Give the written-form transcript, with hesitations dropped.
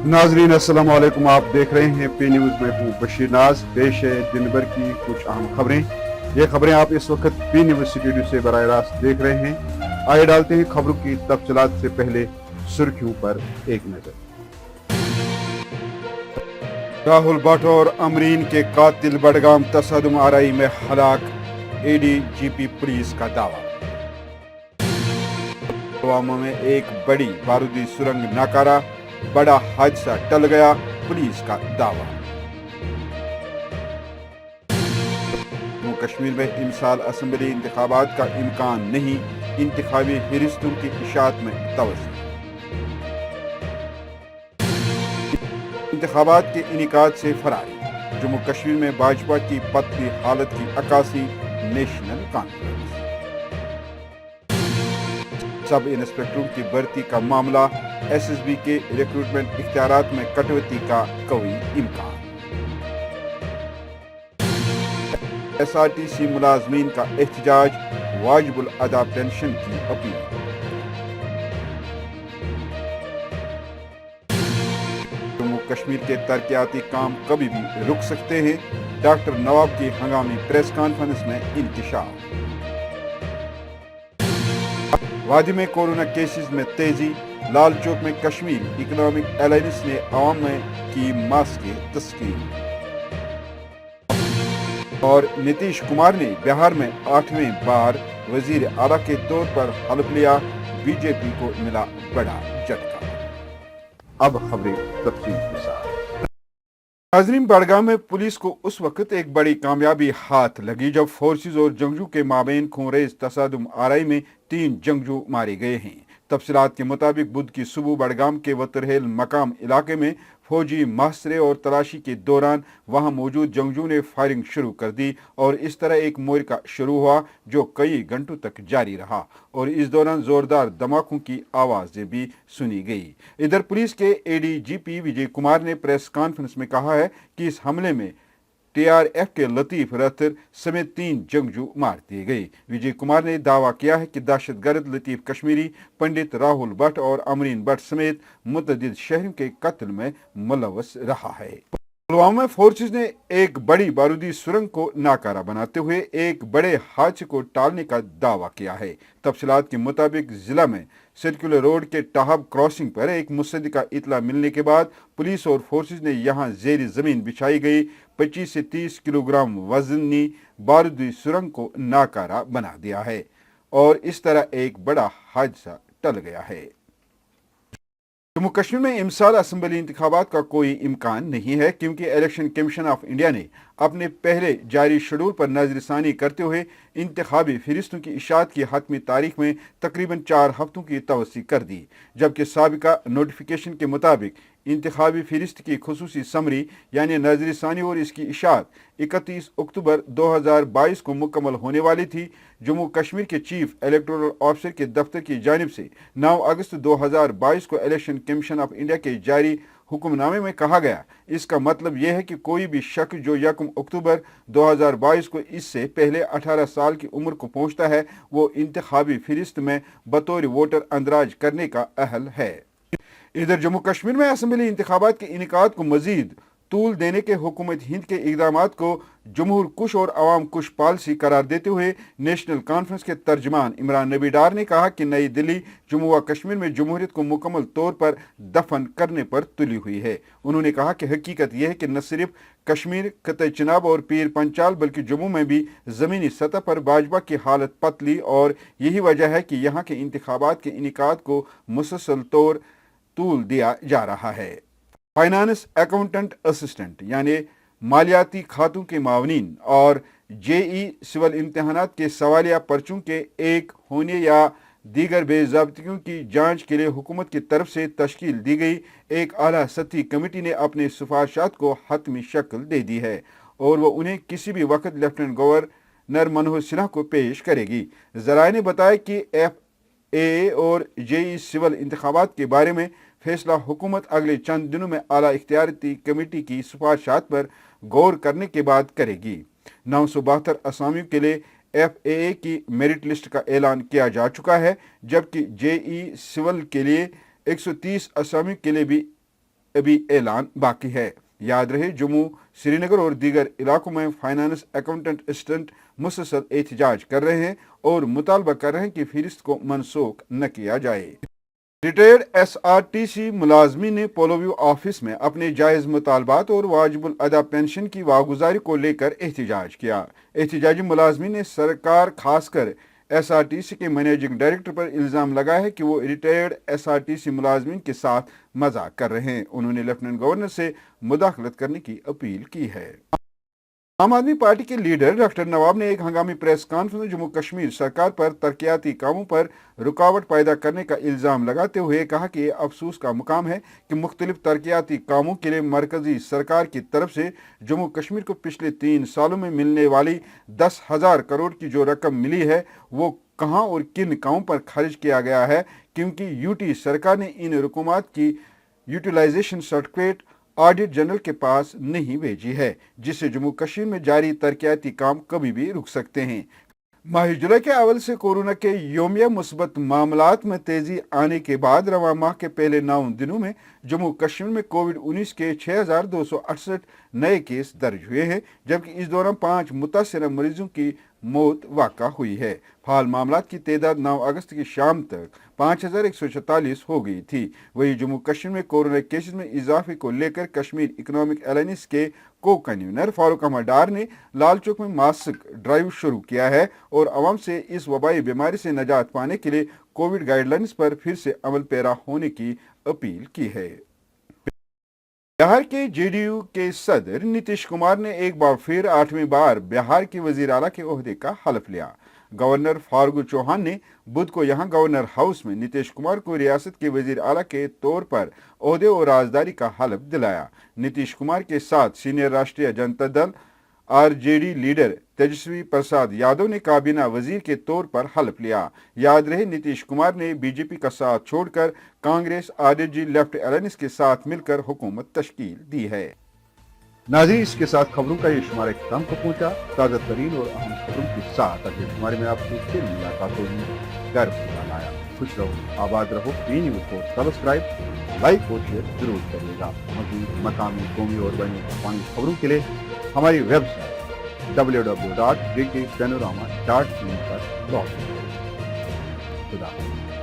नाजरीन अस्सलाम वालेकुम। आप देख रहे हैं पी न्यूज़ में हूँ बशीर नाज। पेश है दिन भर की कुछ अहम खबरें। ये खबरें आप इस वक्त पी न्यूज़ स्टूडियो से बराह रास्त देख रहे हैं। आइए डालते हैं खबरों की तफसीलात से पहले सुर्खियों पर एक नजर। राहुल भट्ट और अमरीन के कातिल बडगाम तसदुम आरई में हलाक, एडीजीपी पुलिस का दावा। पुलवामा में एक बड़ी बारूदी सुरंग नाकारा, बड़ा हादसा टल गया, पुलिस का दावा। जम्मू कश्मीर में इन साल असेंबली इंतखाबात का इम्कान नहीं, इंतखाबी फहरिस्तों की इशाअत में तवज्जो। इंतखाबात के इनेकाद से फरारी, जम्मू कश्मीर में भाजपा की पतली हालत की अक्कासी, नेशनल कॉन्फ्रेंस। सब इंस्पेक्टरों की भर्ती का मामला, एसएसबी के रिक्रूटमेंट इख्तियारात में कटौती का कोई इम्कान। एसआरटीसी मुलाजमीन का एहतजाज, वाजिबुल अदा पेंशन की अपील। जम्मू कश्मीर के तरक्याती काम कभी भी रुक सकते हैं, डॉक्टर नवाब की हंगामी प्रेस कॉन्फ्रेंस में इंकिशाफ। वादी में कोरोना केसेस में तेजी, लाल चौक में कश्मीर इकोनॉमिक अलायंस ने आवाम में की मास्क की तस्कीर। और नीतीश कुमार ने बिहार में 8वें बार वजीर आला के तौर पर हल्फ लिया, बीजेपी को मिला बड़ा झटका। अब खबरें तफसील के साथ। नाज़रीन, बडगाम में पुलिस को उस वक्त एक बड़ी कामयाबी हाथ लगी जब फोर्सेज और जंगजू के माबेन खूनरेज तसादुम आरई में 3 जंगजू मारे गए हैं। तफसीलात के मुताबिक बुध की सुबह बडगाम के वतरहेल मकाम इलाके में फौजी मुहासरे और तलाशी के दौरान वहां मौजूद जंगजू ने फायरिंग शुरू कर दी और इस तरह एक मोर्चा शुरू हुआ जो कई घंटों तक जारी रहा और इस दौरान जोरदार धमाकों की आवाजें भी सुनी गई। इधर पुलिस के एडीजीपी विजय कुमार ने प्रेस कॉन्फ्रेंस में कहा है कि इस हमले में टीआरएफ के लतीफ रथर समेत 3 जंगजू मार दिए गए। विजय कुमार ने दावा किया है कि दहशतगर्द लतीफ कश्मीरी, पंडित राहुल भट्ट और अमरीन भट्ट समेत मुतअद्दिद शहरों के कत्ल में मुलव्वस रहा है। पुलवामा में फोर्सेज ने एक बड़ी बारूदी सुरंग को नाकारा बनाते हुए एक बड़े हादसे को टालने का दावा किया है। तफसीलात के मुताबिक जिला में सर्कुलर रोड के टाहब क्रॉसिंग पर एक मुसद्दिका इतला मिलने के बाद पुलिस और फोर्सेज ने यहां जेरी जमीन बिछाई गई 25 से 30 किलोग्राम वजनी बारूदी सुरंग को नाकारा बना दिया है और इस तरह एक बड़ा हादसा टल गया है। जम्मू कश्मीर में इमसाल असेंबली इंतखाबात का कोई इम्कान नहीं है क्योंकि इलेक्शन कमीशन ऑफ इंडिया ने अपने पहले जारी शेड्यूल पर नजरसानी करते हुए इंतखाबी फहरिस्तों की इशाअत की हतमी तारीख में तकरीबन 4 हफ्तों की तवस्सी कर दी, जबकि साबिका नोटिफिकेशन के मुताबिक इंतखाबी फहरिस्त की खुसूसी समरी यानी नजरसानी और इसकी इशाअत 31 अक्टूबर 2022 को मुकम्मल होने वाली थी। जम्मू कश्मीर के चीफ इलेक्टोरल ऑफिसर के दफ्तर की जानिब से 9 अगस्त 2022 को इलेक्शन कमीशन ऑफ इंडिया के जारी हुक्मनामे में कहा गया, इसका मतलब यह है कि कोई भी शख्स जो 1 अक्टूबर 2022 को इससे पहले 18 साल की उम्र को पहुंचता है वो इंतखाबी फहरिस्त में बतौर वोटर अंदराज करने का अहल है। इधर जम्मू कश्मीर में असेंबली इंतखाबात के इनेकाद को मजीद तूल देने के हुकूमत हिंद के इकदामात को जमहूर कुश और अवाम कुश पॉलिसी करार देते हुए नेशनल कॉन्फ्रेंस के तर्जमान इमरान नबी डार ने कहा कि नई दिल्ली जम्मू व कश्मीर में जमहूरियत को मुकम्मल तौर पर दफन करने पर तुली हुई है। उन्होंने कहा कि हकीकत यह है कि न सिर्फ कश्मीर, खित्ते चिनाब और पीर पंचाल बल्कि जम्मू में भी ज़मीनी सतह पर भाजपा की हालत पतली और यही वजह है कि यहाँ के इंतखाबात के इनेकाद को मुसलसल तौर तूल दिया जा रहा है। फाइनेंस अकाउंटेंट असिस्टेंट यानी मालियाती खातों के मावनीन और जेई सिविल इम्तहानात के सवालिया पर्चों के एक होने या दीगर बेज़ाब्तियों की जांच के लिए हुकूमत की तरफ से तश्कील दी गई एक आला सतही कमेटी ने अपने सिफारिशात को हतमी शक्ल दे दी है और वह उन्हें किसी भी वक्त लेफ्टिनेंट गवर्नर मनोहर सिन्हा को पेश करेगी। ज़राए ने बताया कि FAA और जेई सिविल इंतखाबात के बारे में फैसला हुकूमत अगले चंद दिनों में आला इख्तियारती कमेटी की सिफारिशात पर गौर करने के बाद करेगी। 972 असामियों के लिए FAA की मेरिट लिस्ट का ऐलान किया जा चुका है, जबकि JE सिविल के लिए 130 असामियों के लिए भी अभी ऐलान बाकी है। याद रहे, जम्मू, श्रीनगर और दीगर इलाकों में फाइनेंस अकाउंटेंट असिस्टेंट मुसलसल एहतजाज कर रहे हैं और मुतालबा कर रहे हैं कि फहरिस्त को मनसूख न किया जाए। रिटायर्ड SRTC मुलाजमी ने पोलो व्यू ऑफिस में अपने जायज मुतालबात और वाजिबुल अदा पेंशन की वागुजारी को लेकर एहतजाज किया। एहतजाजी मुलाजमी ने सरकार, खासकर SRTC के मैनेजिंग डायरेक्टर पर इल्ज़ाम लगाया है कि वो रिटायर्ड SRTC मुलाजमीन के साथ मजाक कर रहे हैं। उन्होंने लेफ्टिनेंट गवर्नर से मुदाखलत करने की अपील की है। आम आदमी पार्टी के लीडर डॉक्टर नवाब ने एक हंगामी प्रेस कॉन्फ्रेंस में जम्मू कश्मीर सरकार पर तरक्याती कामों पर रुकावट पैदा करने का इल्ज़ाम लगाते हुए कहा कि ये अफसोस का मुकाम है कि मुख्तलिफ तरक्याती कामों के लिए मरकजी सरकार की तरफ से जम्मू कश्मीर को पिछले 3 सालों में मिलने वाली 10,000 करोड़ की जो रकम मिली है वो कहाँ और किन कामों पर खर्च किया गया है, क्योंकि यूटी सरकार ने इन रकूमात की यूटिलाइजेशन सर्टिफिकेट ऑडिट जनरल के पास नहीं भेजी है, जिससे जम्मू कश्मीर में जारी तरक्याती काम कभी भी रुक सकते हैं। माह जुलाई के अवल से कोरोना के योमिया मुस्बत मामलात में तेजी आने के बाद रवां माह के पहले 9 दिनों में जम्मू कश्मीर में कोविड-19 के 6,268 नए केस दर्ज हुए हैं, जबकि इस दौरान 5 मुतासिर मरीजों की मौत वाक़ा हुई है। फाल मामलात की तादाद 9 अगस्त की शाम तक 5,144 हो गई थी। वहीं जम्मू कश्मीर में कोरोना केसेस में इजाफे को लेकर कश्मीर इकोनॉमिक अलायंस के को कन्वीनर फारूक अहमद डार ने लाल चौक में मास्क ड्राइव शुरू किया है और आवाम से इस वबाई बीमारी से निजात पाने के लिए कोविड गाइडलाइंस पर फिर से अमल पैरा होने की अपील की है। बिहार के JDU के सदर नीतीश कुमार ने एक बार फिर 8वीं बार बिहार की वजीर आला के ओहदे का हलफ लिया। गवर्नर फागू चौहान ने बुध को यहां गवर्नर हाउस में नीतीश कुमार को रियासत के वजीर आला के तौर पर ओहदे और राजदारी का हलफ दिलाया। नीतीश कुमार के साथ सीनियर राष्ट्रीय जनता दल RJD लीडर तेजस्वी प्रसाद यादव ने काबीना वजीर के तौर पर हलफ लिया। याद रहे, नीतीश कुमार ने बीजेपी का साथ छोड़कर कांग्रेस RJD लेफ्ट अलायंस के साथ मिलकर हुकूमत तश्कील दी है। नाज़रीन, इसके साथ खबरों का ये शुमारा इख्तिताम को पहुंचा। ताज़ा तरीन और अहम खबरों के साथ अगले शुमारे में आपको फिर मुलाकात होगी। गर्व आया, खुश रहो, आबाद रहो। न्यूज़ को सब्सक्राइब, लाइक और शेयर जरूर करिएगा। मज़ीद मकामी, कौमी और बैनुल अक़वामी खबरों के लिए हमारी वेबसाइट www.jkpanorama.in पर लॉग इन करें। खुदा हाफ़िज़।